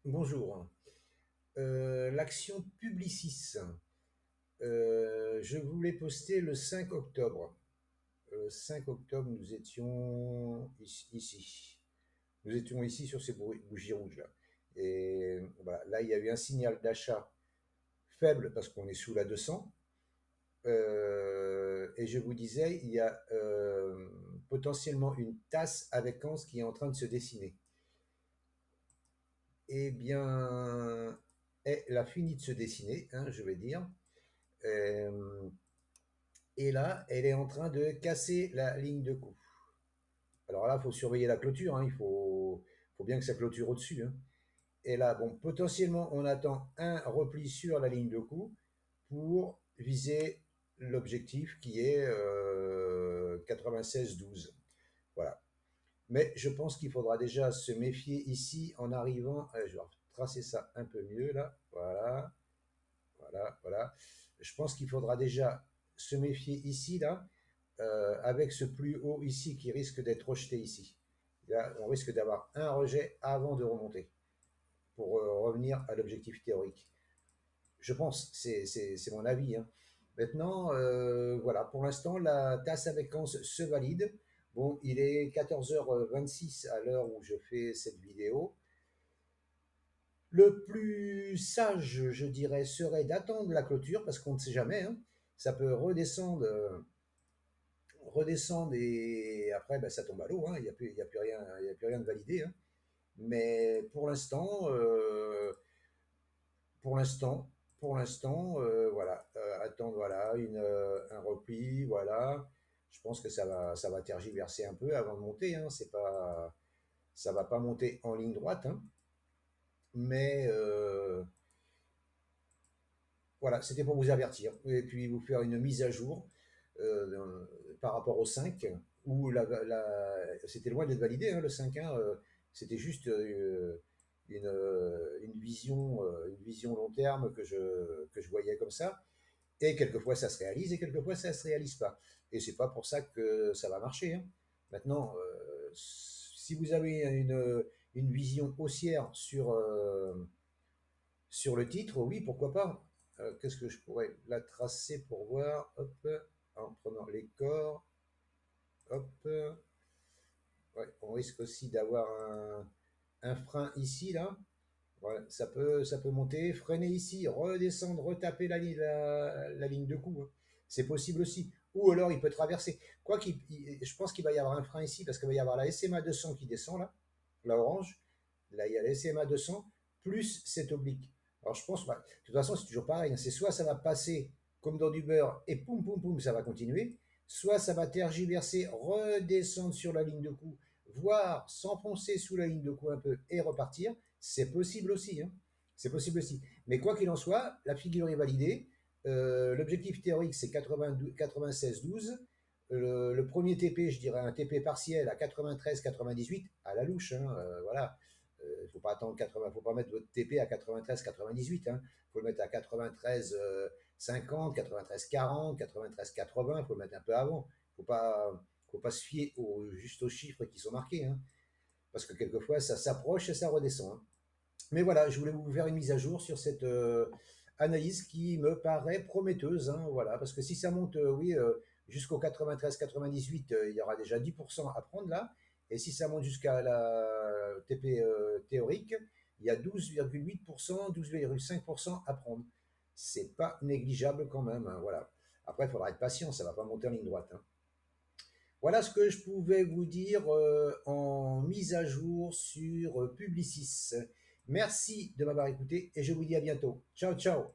Bonjour. L'action Publicis, je voulais poster le 5 octobre. Le 5 octobre, nous étions ici. Nous étions ici sur ces bougies rouges-là. Et voilà, là, il y a eu un signal d'achat faible parce qu'on est sous la 200. Et je vous disais, il y a potentiellement une tasse avec Ans qui est en train de se dessiner. Eh bien, elle a fini de se dessiner, hein, je vais dire. Euh, et là, elle est en train de casser la ligne de coup. Alors là, il faut surveiller la clôture, hein, faut bien que ça clôture au-dessus, hein. Et là, bon, potentiellement, on attend un repli sur la ligne de coup pour viser l'objectif qui est 96,12. Voilà. Mais je pense qu'il faudra déjà se méfier ici en arrivant. Je vais tracer ça un peu mieux là. Voilà, voilà, voilà. Je pense qu'il faudra déjà se méfier ici là, avec ce plus haut ici qui risque d'être rejeté ici. Là, on risque d'avoir un rejet avant de remonter pour revenir à l'objectif théorique. Je pense, c'est mon avis, hein. Maintenant, voilà, pour l'instant, la tasse avec Ans se valide. Bon, il est 14h26 à l'heure où je fais cette vidéo. Le plus sage, je dirais, serait d'attendre la clôture parce qu'on ne sait jamais, hein. Ça peut redescendre et après, ben, ça tombe à l'eau, hein. Il y a plus rien, il y a plus rien de validé, hein. Mais pour l'instant, voilà, attendre, voilà, un repli, voilà. Je pense que ça va tergiverser un peu avant de monter, hein. Ça va pas monter en ligne droite, hein. Mais voilà, c'était pour vous avertir et puis vous faire une mise à jour par rapport au 5, où c'était loin d'être validé, hein, le 5, hein, c'était juste une vision long terme que je voyais comme ça. Et quelquefois ça se réalise et quelquefois ça se réalise pas. Et c'est pas pour ça que ça va marcher, hein. Maintenant, si vous avez une vision haussière sur le titre, oui, pourquoi pas. Qu'est-ce que je pourrais la tracer pour voir? Hop, en prenant les corps. Hop. Ouais, on risque aussi d'avoir un frein ici, là. Voilà, ça peut monter, freiner ici, redescendre, retaper la ligne de coup, hein. C'est possible aussi. Ou alors il peut traverser. Quoi qu'il, je pense qu'il va y avoir un frein ici parce qu'il va y avoir la SMA 200 qui descend là, la orange. Là, il y a la SMA 200 plus cette oblique. Alors je pense, bah, de toute façon, c'est toujours pareil, hein. C'est soit ça va passer comme dans du beurre et poum poum poum, ça va continuer, soit ça va tergiverser, redescendre sur la ligne de coup, voire s'enfoncer sous la ligne de coup un peu et repartir. C'est possible aussi, hein. C'est possible aussi. Mais quoi qu'il en soit, la figure est validée. L'objectif théorique, c'est 96,12. Le premier TP, je dirais un TP partiel à 93,98 à la louche, hein, voilà. Il ne faut pas attendre 80, faut pas mettre votre TP à 93,98, hein. Il faut le mettre à 93,50, 93,40, 93,80. Il faut le mettre un peu avant. Faut pas se fier juste aux chiffres qui sont marqués, hein, parce que quelquefois ça s'approche et ça redescend, hein. Mais voilà, je voulais vous faire une mise à jour sur cette analyse qui me paraît prometteuse, hein, voilà, parce que si ça monte, oui, jusqu'au 93-98, il y aura déjà 10% à prendre là, et si ça monte jusqu'à la TP théorique, il y a 12,8%, 12,5% à prendre. C'est pas négligeable quand même, hein, voilà. Après, il faudra être patient, ça va pas monter en ligne droite, hein. Voilà ce que je pouvais vous dire en mise à jour sur Publicis. Merci de m'avoir écouté et je vous dis à bientôt. Ciao, ciao.